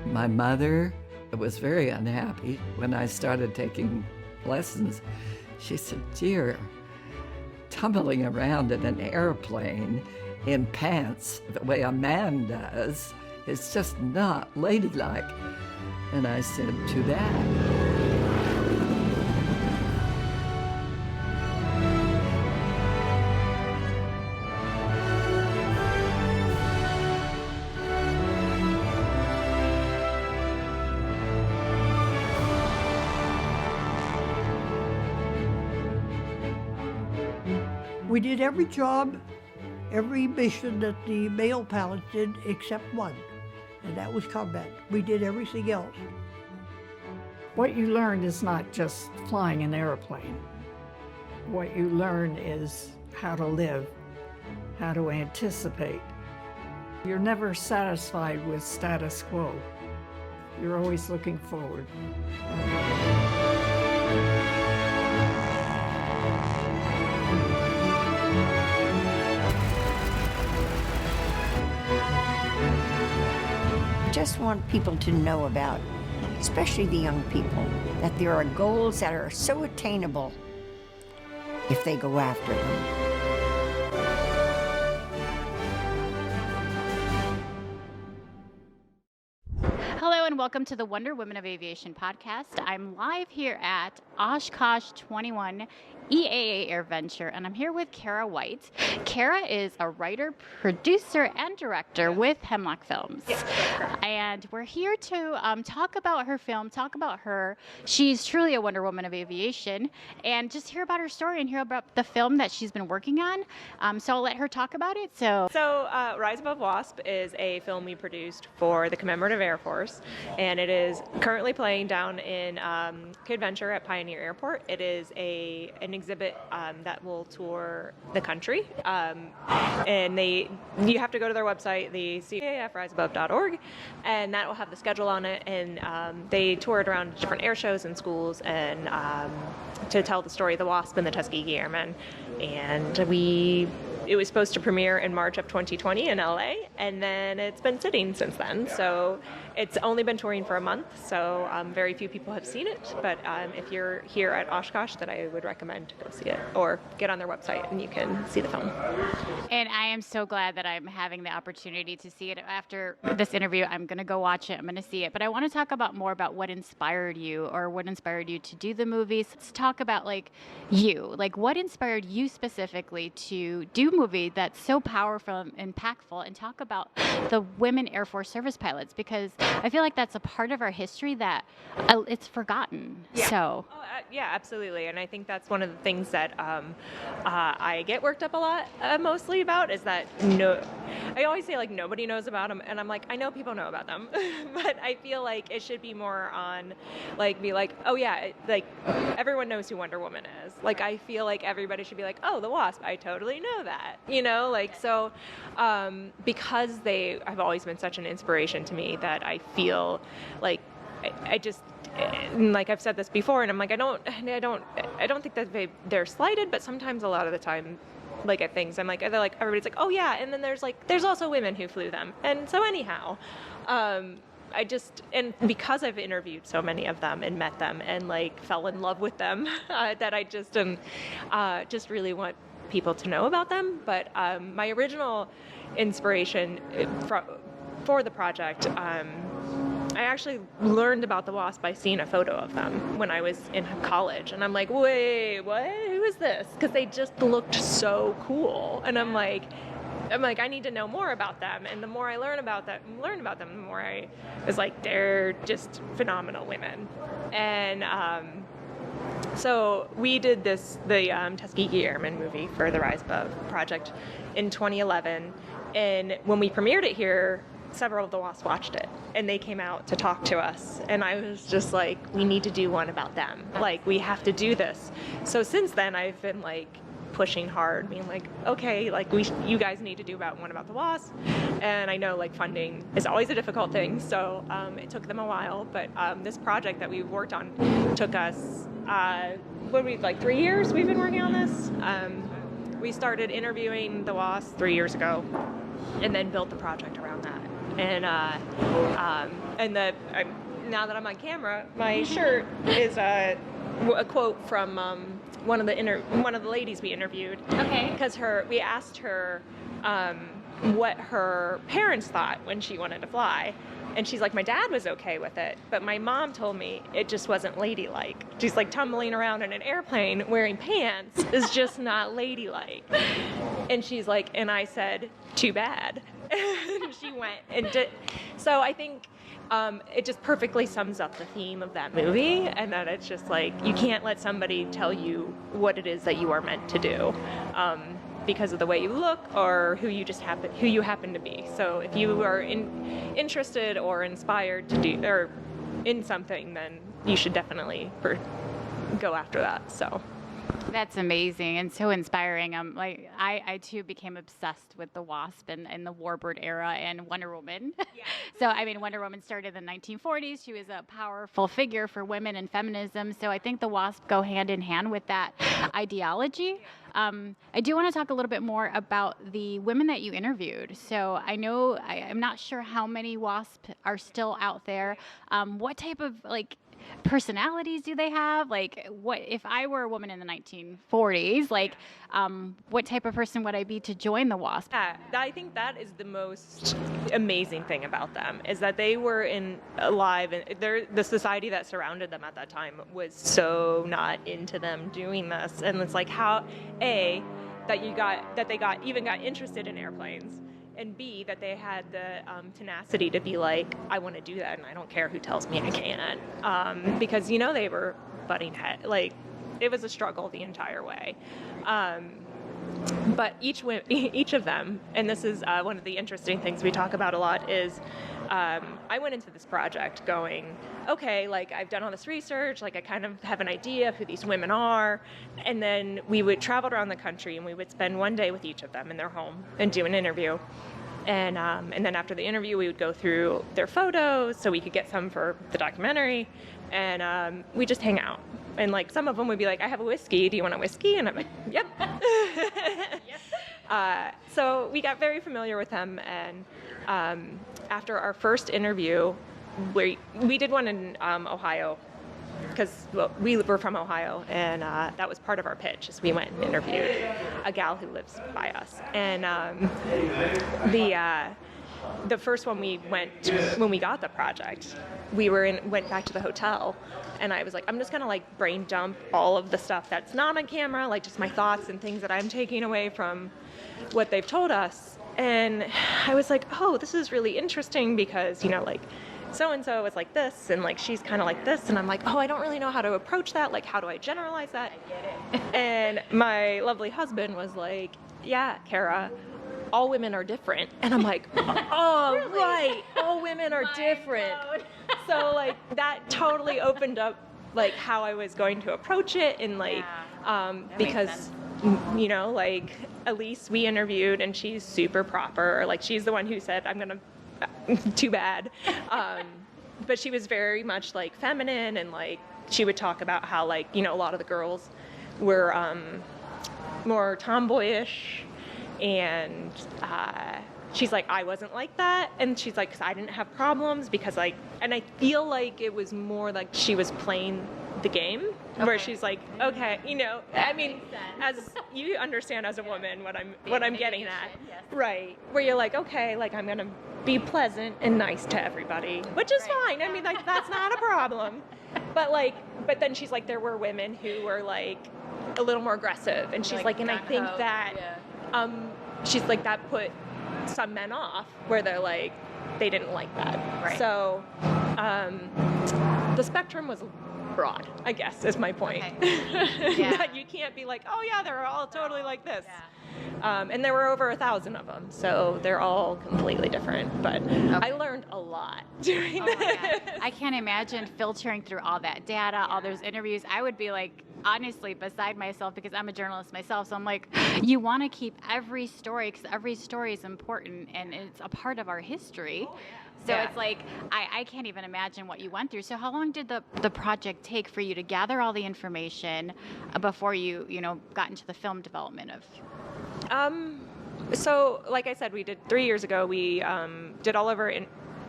My mother was very unhappy when I started taking lessons. She said, "Dear, tumbling around in an airplane in pants the way a man does is just not ladylike." And I said, "To that." We did every job, every mission that the male pilots did except one, and that was combat. We did everything else. What you learn is not just flying an airplane. What you learn is how to live, how to anticipate. You're never satisfied with status quo. You're always looking forward. I just want people to know about, especially the young people, that there are goals that are so attainable if they go after them. Hello and welcome to the Wonder Women of Aviation podcast. I'm live here at Oshkosh 21 EAA AirVenture, and I'm here with Kara White. Kara is a writer, producer, and director with Hemlock Films. And we're here to talk about her film, talk about her. She's truly a Wonder Woman of Aviation, and just hear about her story and hear about the film that she's been working on. So I'll let her talk about it. So Rise Above Wasp is a film we produced for the commemorative Airforce, and it is currently playing down in Kidventure at Pioneer Airport. It is an exhibit that will tour the country, and you have to go to their website, the CAF RISE and that will have the schedule on it, and they tour it around different air shows and schools, and to tell the story of the Wasp and the Tuskegee Airmen. And it was supposed to premiere in March of 2020 in LA, and then it's been sitting since then. So it's only been touring for a month, so very few people have seen it. But if you're here at Oshkosh, then I would recommend to go see it, or get on their website and you can see the film. And I am so glad that I'm having the opportunity to see it. After this interview, I'm going to go watch it. I'm going to see it. But I want to talk more about what inspired you, or what inspired you to do the movies. Let's talk about you. What inspired you specifically to do a movie that's so powerful and impactful, and talk about the women Air Force service pilots, because I feel like that's a part of our history that it's forgotten. Yeah. So. Yeah, absolutely. And I think that's one of the things that I get worked up a lot mostly about, is that I always say nobody knows about them, and I'm like, I know people know about them, but I feel like it should be more on oh yeah, everyone knows who Wonder Woman is. I feel like everybody should be like, oh, the Wasp, I totally know that, so because they have always been such an inspiration to me, that I feel like I just, I've said this before, and I'm like, I don't think that they're slighted, but sometimes a lot of the time, at things, I'm they're everybody's like, oh yeah, and then there's also women who flew them, and so anyhow, and because I've interviewed so many of them and met them and fell in love with them, that I just really want people to know about them. But my original inspiration for the project, I actually learned about the Wasp by seeing a photo of them when I was in college, and I'm like, wait, what? Who is this? Because they just looked so cool, and I'm like, I need to know more about them. And the more I learn about them, the more I was like, they're just phenomenal women. And so we did the Tuskegee Airmen movie for the Rise Above project in 2011, and when we premiered it here, several of the Wasps watched it, and they came out to talk to us, and I was just like, we need to do one about them. We have to do this. So since then, I've been pushing hard, being okay, you guys need to do one about the Wasp. And I know funding is always a difficult thing, so it took them a while, but this project that we worked on took us 3 years we've been working on this. We started interviewing the Wasp 3 years ago, and then built the project around that. And now that I'm on camera, my shirt is a quote from one of the ladies we interviewed. Okay. Because we asked her what her parents thought when she wanted to fly. And she's like, my dad was okay with it, but my mom told me it just wasn't ladylike. She's like, tumbling around in an airplane wearing pants is just not ladylike. And she's like, and I said, too bad. And she went and did. So I think it just perfectly sums up the theme of that movie, and that it's just like, you can't let somebody tell you what it is that you are meant to do. Because of the way you look or who you happen to be. So if you are interested or inspired to do or in something, then you should definitely go after that. So That's amazing and so inspiring. I too became obsessed with the Wasp and the Warbird era and Wonder Woman. Yeah. So I mean, Wonder Woman started in the 1940s. She was a powerful figure for women and feminism. So I think the Wasp go hand in hand with that ideology. I do want to talk a little bit more about the women that you interviewed. So I know I'm not sure how many Wasps are still out there. What type of personalities do they have? What if I were a woman in the 1940s? What type of person would I be to join the Wasp? Yeah, I think that is the most amazing thing about them, is that they were alive, and the society that surrounded them at that time was so not into them doing this. And it's like, how they got interested in airplanes, and B, that they had the tenacity to be like, I want to do that, and I don't care who tells me I can't. Because, they were butting head. It was a struggle the entire way. But each of them, and this is one of the interesting things we talk about a lot, is I went into this project going, okay, I've done all this research, I kind of have an idea of who these women are, and then we would travel around the country and we would spend one day with each of them in their home and do an interview. And then after the interview, we would go through their photos so we could get some for the documentary, and we just hang out. And some of them would be like, I have a whiskey, do you want a whiskey? And I'm like, yep. Yep. So we got very familiar with them, and after our first interview, we did one in Ohio, because we were from Ohio, and that was part of our pitch, is we went and interviewed a gal who lives by us. And the first one we went when we got the project, went back to the hotel, and I was like, I'm just gonna brain dump all of the stuff that's not on camera, just my thoughts and things that I'm taking away from what they've told us. And I was like, oh, this is really interesting, because so-and-so is like this, and she's kind of like this, and I'm like, oh, I don't really know how to approach that, how do I generalize that? I get it. And my lovely husband was like, yeah, Kara, all women are different. And I'm like, oh, really? Right, all women are different. So that totally opened up how I was going to approach it, and because Elise we interviewed, and she's super proper, she's the one who said, I'm gonna too bad. But she was very much feminine, and she would talk about how a lot of the girls were more tomboyish, and she's like, I wasn't like that, and she's like, 'cause I didn't have problems, because and I feel it was more she was playing the game, where she's like, okay, I mean, as you understand as a woman what I'm getting at, yes. Right? Where you're like, okay, I'm gonna be pleasant and nice to everybody, which is fine. I mean, that's not a problem. But then she's like, there were women who were a little more aggressive, and she's and I think that, she's like, that put some men off, where they're they didn't like that. Right. So, the spectrum was broad, I guess, is my point. Okay. Yeah. You can't be oh yeah, they're all totally like this. Yeah. And there were over 1,000 of them, so they're all completely different. But okay. I learned a lot doing this. I can't imagine filtering through all that data, all those interviews. I would be honestly beside myself, because I'm a journalist myself. So I'm you want to keep every story, because every story is important and it's a part of our history. So it's I can't even imagine what you went through. So how long did the project take for you to gather all the information before you got into the film development of? So, like I said, we did 3 years ago. We did all of our,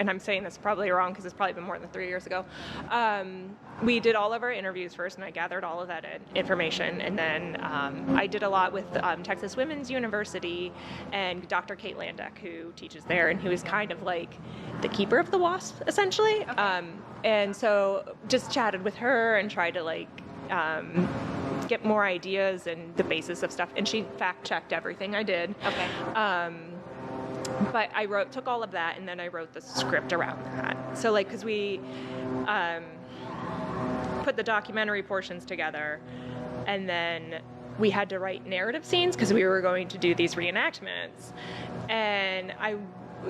and I'm saying this probably wrong because it's probably been more than 3 years ago. We did all of our interviews first, and I gathered all of that information. And then I did a lot with Texas Women's University and Dr. Kate Landeck, who teaches there, and who is kind of like the keeper of the Wasp, essentially. Okay. And so just chatted with her and tried to like get more ideas and the basis of stuff. And she fact-checked everything I did. Okay. But I took all of that, and then I wrote the script around that. So like, because we put the documentary portions together, and then we had to write narrative scenes because we were going to do these reenactments. And I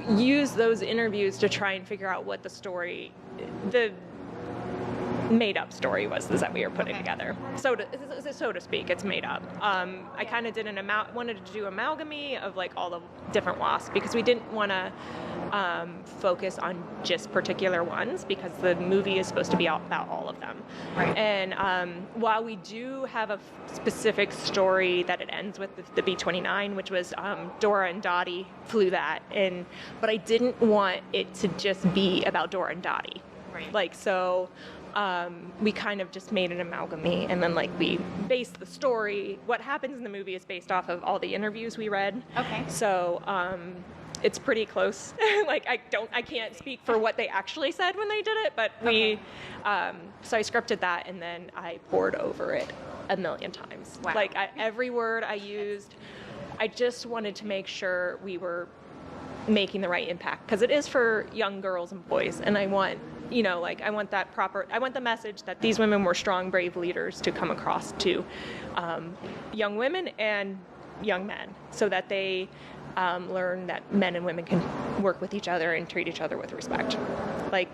used those interviews to try and figure out what the made-up story was that we were putting together. So to speak, it's made up. I kind of did wanted to do amalgamy of like all the different Wasps, because we didn't want to focus on just particular ones, because the movie is supposed to be about all of them. Right. And while we do have a specific story that it ends with the B-29, which was Dora and Dottie flew that, but I didn't want it to just be about Dora and Dottie. Right. Like, so we kind of just made an amalgamy, and then like we based the story. What happens in the movie is based off of all the interviews we read. Okay. So it's pretty close. Like I can't speak for what they actually said when they did it, but we so I scripted that, and then I poured over it a million times. Wow. Like every word I used, I just wanted to make sure we were making the right impact, because it is for young girls and boys, and I want the message that these women were strong, brave leaders to come across to young women and young men, so that they learn that men and women can work with each other and treat each other with respect. Like,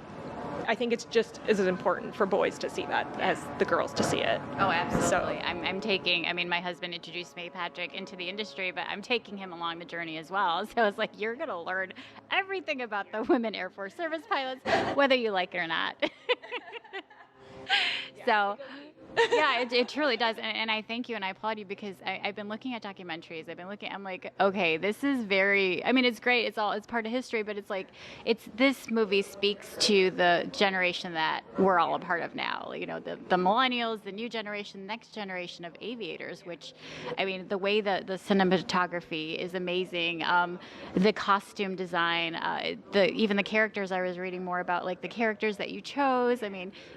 I think it's just as important for boys to see that as the girls to see it. Oh, absolutely. So, I'm taking, my husband introduced me, Patrick, into the industry, but I'm taking him along the journey as well. So it's like, you're going to learn everything about the women Air Force service pilots, whether you like it or not. So, yeah, it truly does. And I thank you and I applaud you, because I've been looking at documentaries. I'm like, okay, this is very, it's great. It's part of history, but it's like, this movie speaks to the generation that we're all a part of now. You know, the millennials, the new generation, next generation of aviators, which, the way the cinematography is amazing. The costume design, even the characters I was reading more about, like the characters that you chose.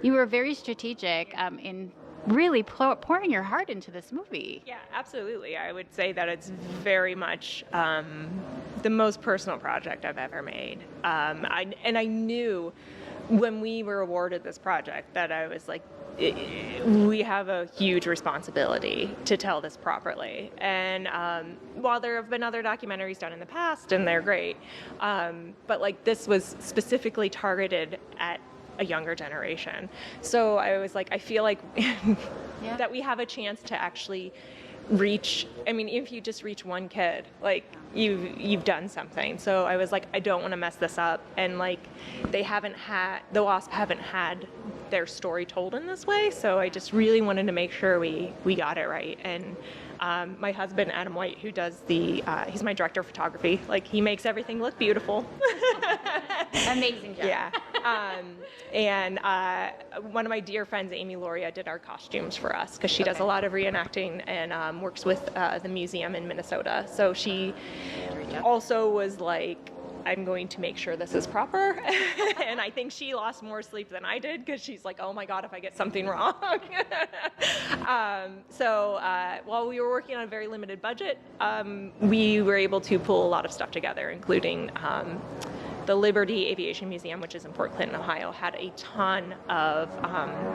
You were very strategic in really pouring your heart into this movie. Yeah, absolutely. I would say that it's very much the most personal project I've ever made. I knew when we were awarded this project that I was like, we have a huge responsibility to tell this properly. And while there have been other documentaries done in the past, and they're great, but like this was specifically targeted at a younger generation. So I was like, I feel like that we have a chance to actually reach, if you just reach one kid, like you've done something. So I was like, I don't want to mess this up. And like, the Wasp haven't had their story told in this way. So I just really wanted to make sure we got it right. And my husband, Adam White, who does he's my director of photography. Like, he makes everything look beautiful. Amazing job. Yeah. And one of my dear friends, Amy Loria, did our costumes for us, because she does a lot of reenacting and works with the museum in Minnesota. So she also was like, I'm going to make sure this is proper. And I think she lost more sleep than I did, because she's like, oh my God, if I get something wrong. So while we were working on a very limited budget, we were able to pull a lot of stuff together, including the Liberty Aviation Museum, which is in Fort Clinton, Ohio, had a ton of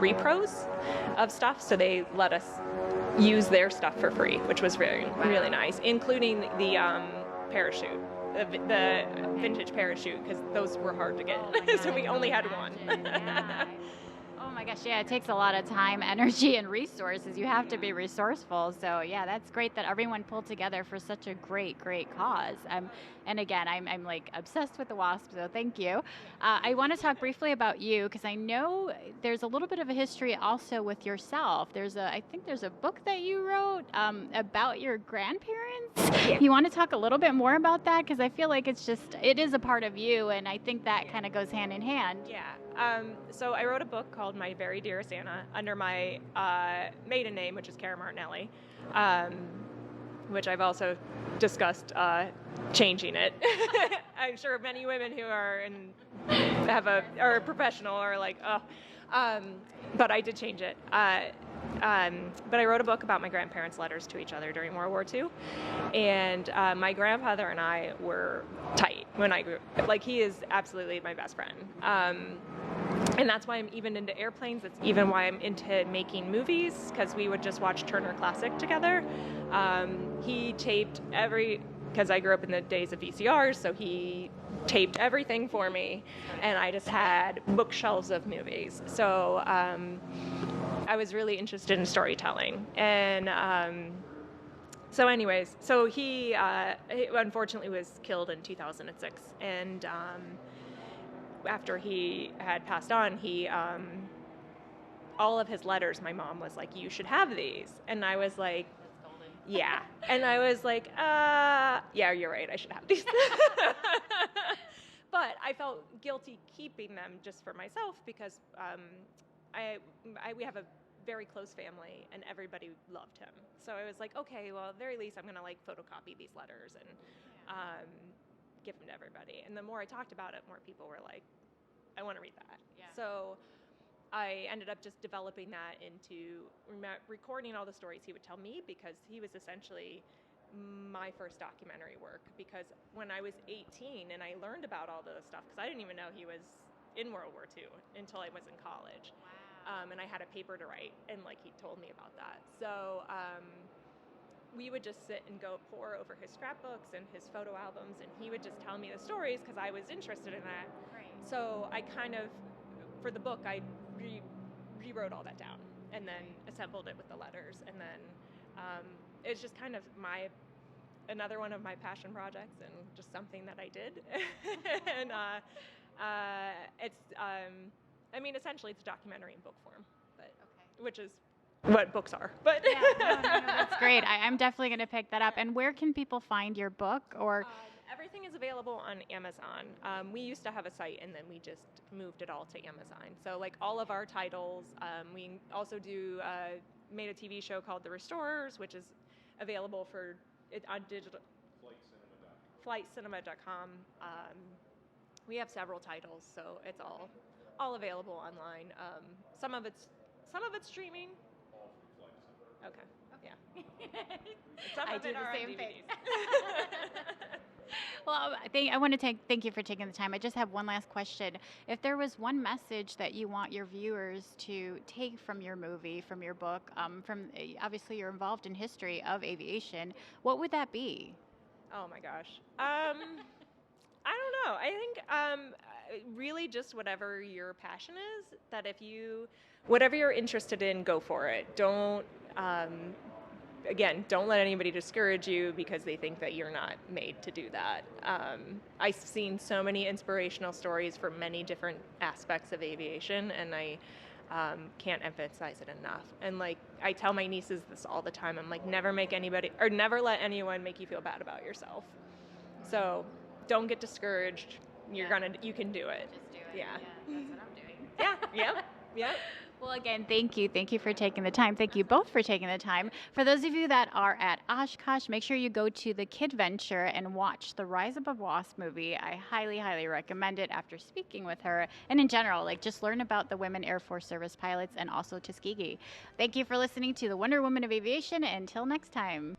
repros of stuff. So they let us use their stuff for free, which was really nice, including the parachute. The vintage parachute, because those were hard to get. So we only had one. Oh my gosh, yeah, it takes a lot of time, energy, and resources. You have to be resourceful. So yeah, that's great that everyone pulled together for such a great, great cause. And again, I'm like obsessed with the Wasp, so thank you. I want to talk briefly about you because I know there's a little bit of a history also with yourself. I think there's a book that you wrote about your grandparents. Yeah. You want to talk a little bit more about that because I feel like it is a part of you, and I think that kind of goes hand in hand. Yeah. So I wrote a book called My Very Dearest Anna under my maiden name, which is Cara Martinelli, which I've also discussed changing it. I'm sure many women who are are professional are like, oh, but I did change it. But I wrote a book about my grandparents' letters to each other during World War II, and my grandfather and I were tight when I grew up. Like, he is absolutely my best friend. And that's why I'm even into airplanes. That's even why I'm into making movies, because we would just watch Turner Classic together. He taped because I grew up in the days of VCRs, so he taped everything for me, and I just had bookshelves of movies. So I was really interested in storytelling. And so he unfortunately was killed in 2006. And after he had passed on, all of his letters, my mom was like, you should have these. And I was like, yeah. And I was like, yeah, you're right, I should have these. But I felt guilty keeping them just for myself because we have a very close family and everybody loved him. So I was like, okay, well, at the very least, I'm gonna like photocopy these letters and give them to everybody. And the more I talked about it, more people were like, I want to read that. Yeah. So I ended up just developing that into recording all the stories he would tell me, because he was essentially my first documentary work. Because when I was 18 and I learned about all the stuff, because I didn't even know he was in World War II until I was in college. Wow. And I had a paper to write, and like he told me about that. So we would just sit and go pore over his scrapbooks and his photo albums, and he would just tell me the stories because I was interested in that. Right. So I kind of, for the book, I rewrote all that down and then assembled it with the letters, and then it's just kind of another one of my passion projects and just something that I did. And essentially it's a documentary in book form, but which is what books are. But yeah, no, that's great. I'm definitely going to pick that up. And where can people find your book? Or everything is available on Amazon. We used to have a site, and then we just moved it all to Amazon. So like all of our titles, we also made a TV show called The Restorers, which is available on digital. Flightcinema.com. We have several titles, so it's all available online. Some of it's streaming. Okay. Yeah. Some of it are on DVDs. Well, I want to thank you for taking the time. I just have one last question. If there was one message that you want your viewers to take from your movie, from your book, obviously you're involved in history of aviation, what would that be? Oh my gosh. I don't know. I think really just whatever your passion is, that whatever you're interested in, go for it. Don't let anybody discourage you because they think that you're not made to do that. I've seen so many inspirational stories from many different aspects of aviation, and I can't emphasize it enough. And like I tell my nieces this all the time, I'm like, never let anyone make you feel bad about yourself. So don't get discouraged. You can do it. Just do it. Yeah. That's what I'm doing. Yeah. Yep. Well, again, thank you. Thank you for taking the time. Thank you both for taking the time. For those of you that are at Oshkosh, make sure you go to the Kid Venture and watch the Rise Above Wasp movie. I highly, highly recommend it after speaking with her. And in general, like just learn about the women Air Force service pilots and also Tuskegee. Thank you for listening to the Wonder Woman of Aviation. Until next time.